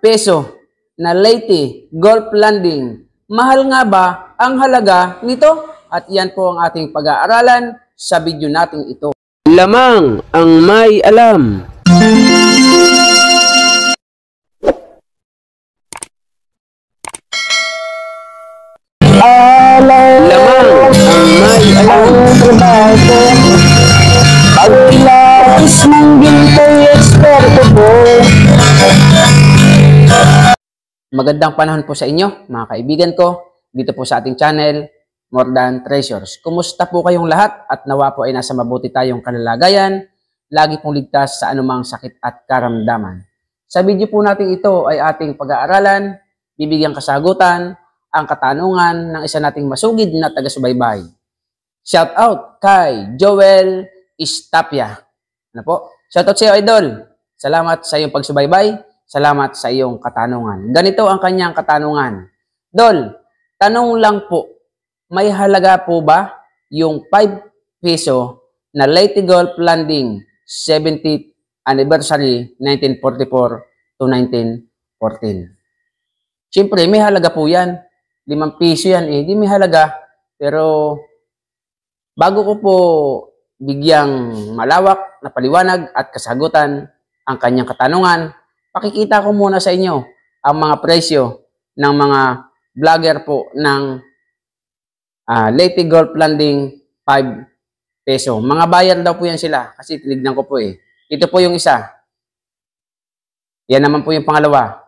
peso na Leyte golf landing. Mahal nga ba ang halaga nito? At yan po ang ating pag-aaralan sa video natin ito. Lamang ang may alam. Lamang ang may alam. Pagkilapis ng ginto'y eksperto po. Magandang panahon po sa inyo, mga kaibigan ko, dito po sa ating channel, More Than Treasures. Kumusta po kayong lahat at nawa po ay nasa mabuti tayong kalalagayan, lagi pong ligtas sa anumang sakit at karamdaman. Sa video po natin ito ay ating pag-aaralan, bibigyang kasagutan, ang katanungan ng isa nating masugid na taga-subaybay. Shout out kay Joel Istapia. Ano po? Shout out sa iyo, idol. Salamat sa iyong pagsubaybay. Salamat sa iyong katanungan. Ganito ang kanyang katanungan. Dol, tanong lang po, may halaga po ba yung 5 peso na Leyte Golf Landing 70th anniversary 1944 to 1914? Siyempre, may halaga po yan. 5 piso yan eh. Di may halaga. Pero bago ko po bigyang malawak na paliwanag at kasagutan ang kanyang katanungan, pakikita ko muna sa inyo ang mga presyo ng mga vlogger po ng Leyte Golf Landing 5 peso. Mga buyer daw po yan sila kasi tinignan ko po eh. Ito po yung isa. Yan naman po yung pangalawa.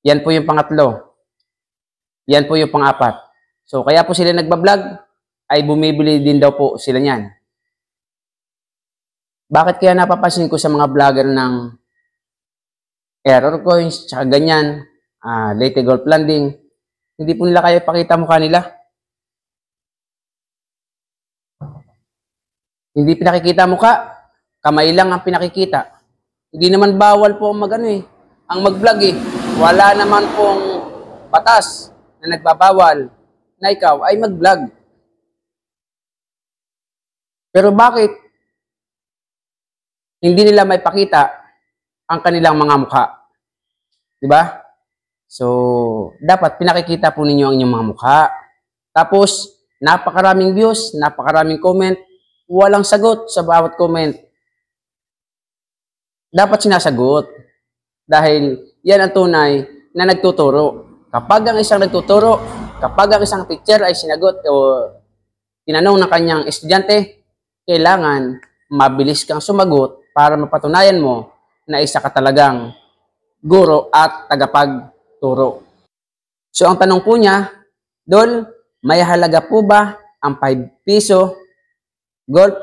Yan po yung pangatlo. Yan po yung pang-apat. So kaya po sila nagbablog ay bumibili din daw po sila niyan. Bakit kaya napapansin ko sa mga vlogger ng Error Coins, tsaka ganyan, Leyte Golf Landing, hindi po nila kaya pakita mukha nila. Hindi pinakikita mukha, kamay lang ang pinakikita. Hindi naman bawal po ang ang mag-vlog eh. Wala naman pong batas na nagbabawal na ikaw ay mag-vlog. Pero bakit hindi nila may pakita ang kanilang mga mukha? Diba? So, dapat pinakikita po ninyo ang inyong mga mukha. Tapos, napakaraming views, napakaraming comment, walang sagot sa bawat comment. Dapat sinasagot. Dahil yan ang tunay na nagtuturo. Kapag ang isang nagtuturo, kapag ang isang teacher ay sinagot o tinanong ng kanyang estudyante, kailangan mabilis kang sumagot para mapatunayan mo na isa ka talagang guro at tagapagturo. So ang tanong po niya, Dol, may halaga po ba ang 5 peso golf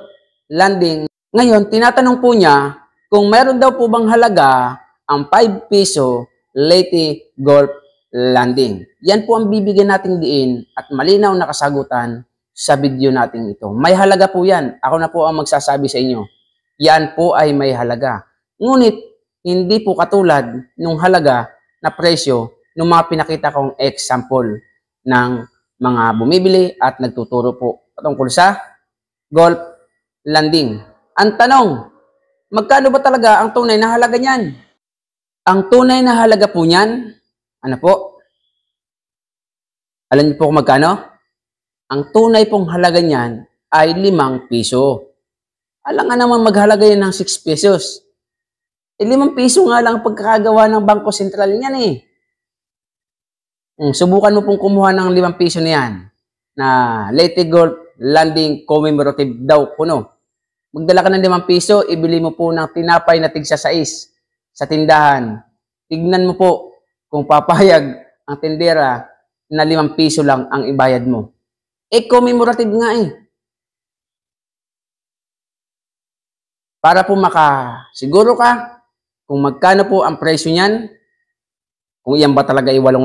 landing? Ngayon, tinatanong po niya kung meron daw po bang halaga ang 5 peso Leyte Golf Landing. Yan po ang bibigyan nating diin at malinaw na kasagutan sa video natin ito. May halaga po yan. Ako na po ang magsasabi sa inyo. Yan po ay may halaga. Ngunit, hindi po katulad nung halaga na presyo ng mga pinakita kong example ng mga bumibili at nagtuturo po tungkol sa golf landing. Ang tanong, magkano ba talaga ang tunay na halaga niyan? Ang tunay na halaga po niyan, ano po? Alam niyo po kung magkano? Ang tunay pong halaga niyan ay 5 piso. Alam nga naman maghalaga yan ng 6 pesos. 5 piso nga lang pagkakagawa ng Bangko Sentral niyan eh. Subukan mo pong kumuha ng 5 piso na yan na Leyte Golf Landing commemorative daw kuno. Magdala ka ng 5 piso, ibili mo po ng tinapay na tigsa 6 sa tindahan. Tignan mo po kung papayag ang tindera na 5 piso lang ang ibayad mo. Commemorative nga eh. Para po makasiguro ka kung magkano po ang presyo niyan, kung iyan ba talaga ay 8,000,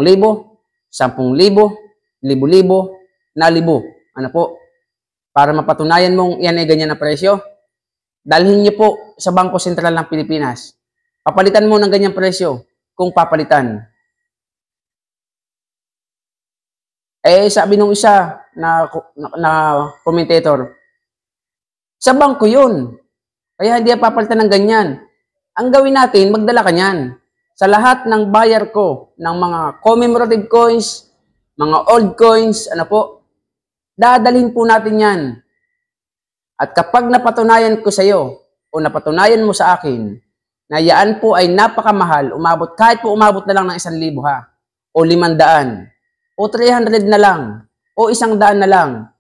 10,000, 1,000, na 1,000. Ano po? Para mapatunayan mong iyan ay ganyan na presyo, dalhin niyo po sa Bangko Sentral ng Pilipinas. Papalitan mo ng ganyang presyo kung papalitan. Sabi nung isa na commentator, sa bangko yun. Kaya hindi papalitan ng ganyan. Ang gawin natin, magdala ka niyan sa lahat ng buyer ko ng mga commemorative coins, mga old coins, ano po, dadalhin po natin yan. At kapag napatunayan ko sa iyo o napatunayan mo sa akin na yan po ay napakamahal, kahit po umabot na lang ng 1,000 ha, o 500, o 300 na lang, o 100 na lang,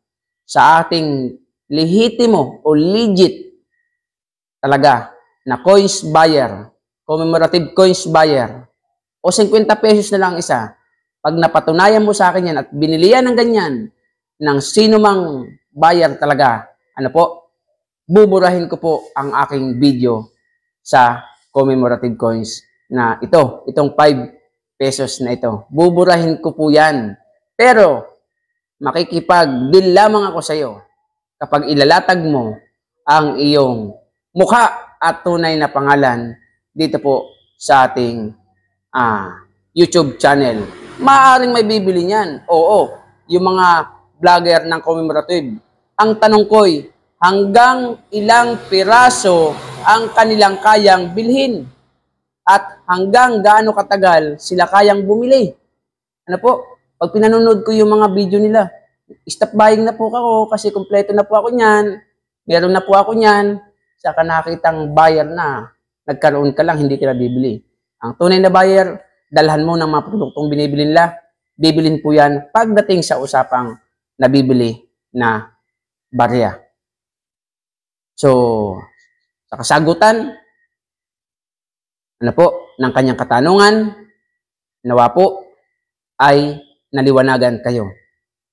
sa ating lehitimo o legit talaga na coins buyer, commemorative coins buyer, o 50 pesos na lang isa, pag napatunayan mo sa akin yan at binili yan ng ganyan, ng sino mang buyer talaga, ano po, buburahin ko po ang aking video sa commemorative coins na itong 5 pesos na ito. Buburahin ko po yan. Pero, makikipag-deal lamang ako sa iyo kapag ilalatag mo ang iyong mukha at tunay na pangalan dito po sa ating YouTube channel. Maaaring may bibili niyan. Oo, yung mga vlogger ng commemorative. Ang tanong ko'y, hanggang ilang piraso ang kanilang kayang bilhin? At hanggang gaano katagal sila kayang bumili? Ano po? Pag pinanonood ko yung mga video nila, stop buying na po ako kasi kumpleto na po ako niyan. Meron na po ako niyan. Saka nakitang buyer na nagkaroon ka lang, hindi ka na bibili. Ang tunay na buyer, dalhan mo ng mga produktong binibili nila. Bibilin po yan pagdating sa usapang nabibili na barya. So, sa kasagutan, ano po, ng kanyang katanungan, nawa po ay naliwanagan kayo.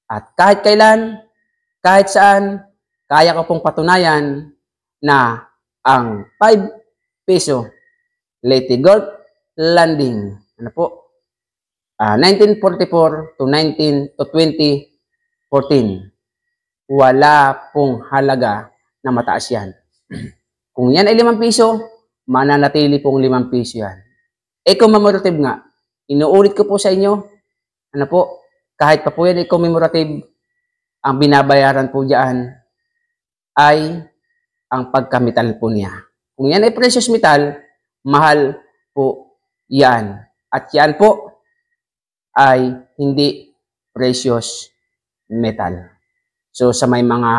At kahit kailan, kahit saan, kaya ko pong patunayan na ang 5 peso Leyte Gulf Landing, ano po, 1944 to 2014, wala pong halaga na mataas yan. Kung yan ay 5 piso, mananatili pong 5 piso yan. Commemorative nga, inuulit ko po sa inyo, ano po, kahit pa po yan ay commemorative, ang binabayaran po dyan ay ang pagkamital po niya. Kung yan ay precious metal, mahal po yan. At yan po ay hindi precious metal. So sa may mga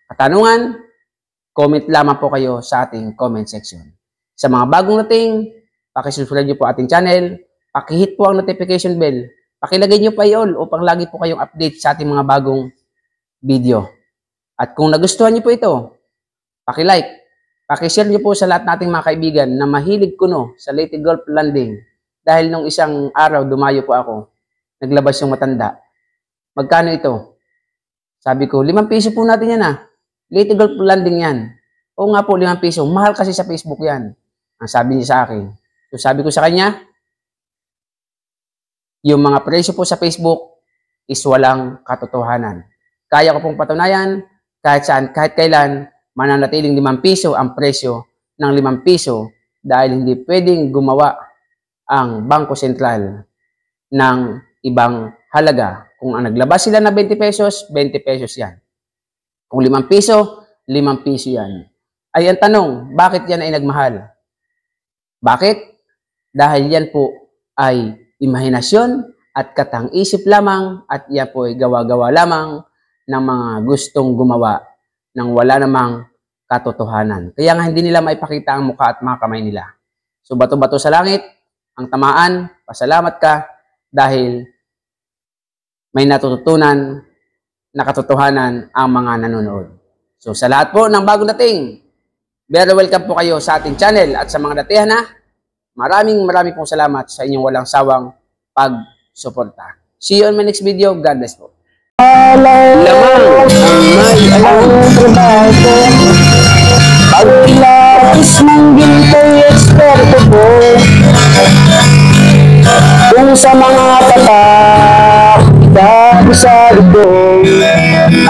katanungan, comment lamang po kayo sa ating comment section. Sa mga bagong nating, pakisubscribe niyo po ating channel, pakihit po ang notification bell, pakilagay niyo pa i-all upang lagi po kayong update sa ating mga bagong video. At kung nagustuhan niyo po ito, pakilike, pakishare niyo po sa lahat nating mga kaibigan na mahilig kuno sa Leyte Gulf Landing. Dahil nung isang araw dumayo po ako, naglabas yung matanda. Magkano ito? Sabi ko, 5 piso po natin yan Leyte Gulf Landing yan. Oo nga po, 5 piso. Mahal kasi sa Facebook yan. Ang sabi niya sa akin. So sabi ko sa kanya, yung mga presyo po sa Facebook is walang katotohanan. Kaya ko pong patunayan, kahit saan, kahit kailan, mananatiling 5 piso ang presyo ng 5 piso dahil hindi pwedeng gumawa ang Bangko Sentral ng ibang halaga. Kung ang naglabas sila na 20 pesos, 20 pesos yan. Kung 5 piso, 5 piso yan. Ay ang tanong, bakit yan ay nagmahal? Bakit? Dahil yan po ay imahinasyon at katang-isip lamang at yan po ay gawa-gawa lamang ng mga gustong gumawa ng wala namang katotohanan. Kaya nga hindi nila maipakita ang mukha at mga kamay nila. So bato-bato sa langit, ang tamaan, pasalamat ka dahil may natututunan na katotohanan ang mga nanonood. So sa lahat po ng bagong dating, very welcome po kayo sa ating channel at sa mga datihan maraming pong salamat sa inyong walang sawang pagsuporta. See you on my next video. God bless po. Lamang ang may alam. Pagkilapis ng ginto'y eksperto po. Kung sa mga tatak, sa ito,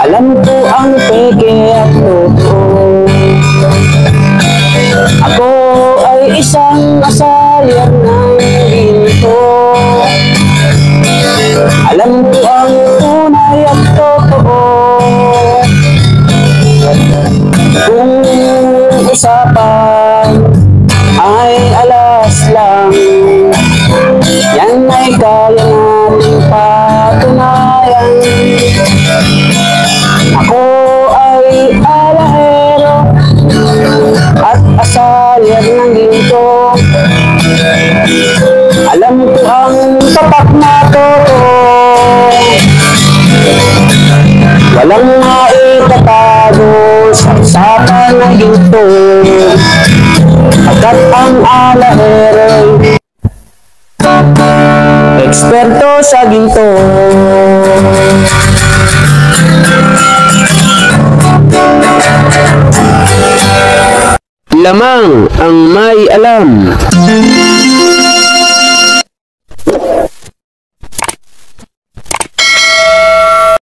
alam ko ang peke at totoo. Ako ay isang asalyan ng ginto. Alam ko ang tunay at totoo. Kung usapan ay alas lang, ay kaya nating patunayan. Ako ay alahero at asalir ng ginto. Alam ko ang tapat na totoo, walang maitatago sa usapan na ginto. Agad ang alahero'y eksperto sa ginto. Lamang ang may alam.